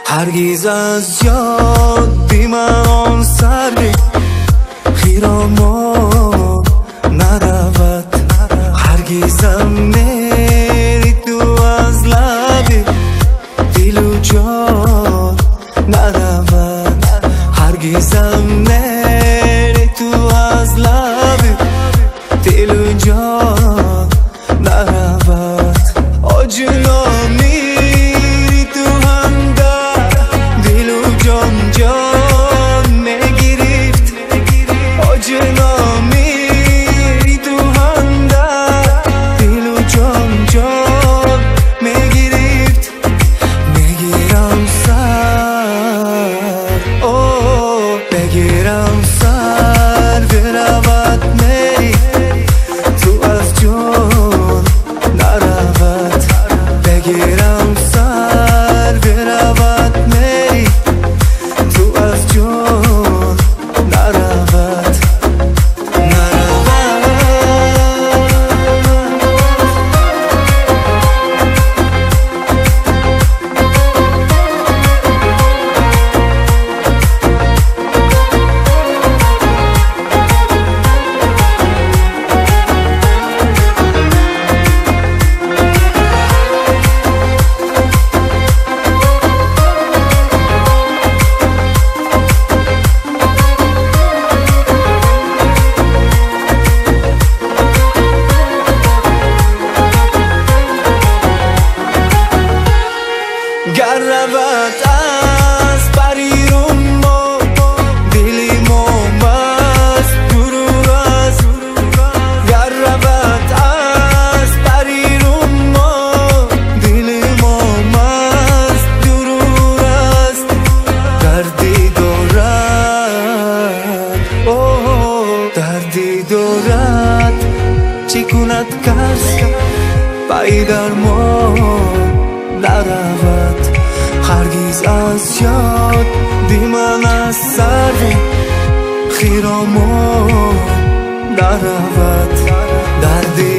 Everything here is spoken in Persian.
هرگز از یادی من آن سری خیرامان نرود، هرگزم نری تو از لبی دل و جان نرود، هرگزم نری تو از لبی دل و جان نرود. آجنا میری تو همدر دل و جان جان میگیرفت، آجنا میری تو همدر دل و جان جان میگیرفت. میگیرم سر بگیرم سر برود میری تو از جان نرود، بگیرم سر برود میری تو از جان نرود. گر رود از بریرون ما دلی ما مست دور است، گر رود از بریرون ما دلی ما مست دور است. دردی دارد دردی دارد چی کند کس پای درمان نرود، هرگز از یاد دی من از سر خیرامان نرود. دردی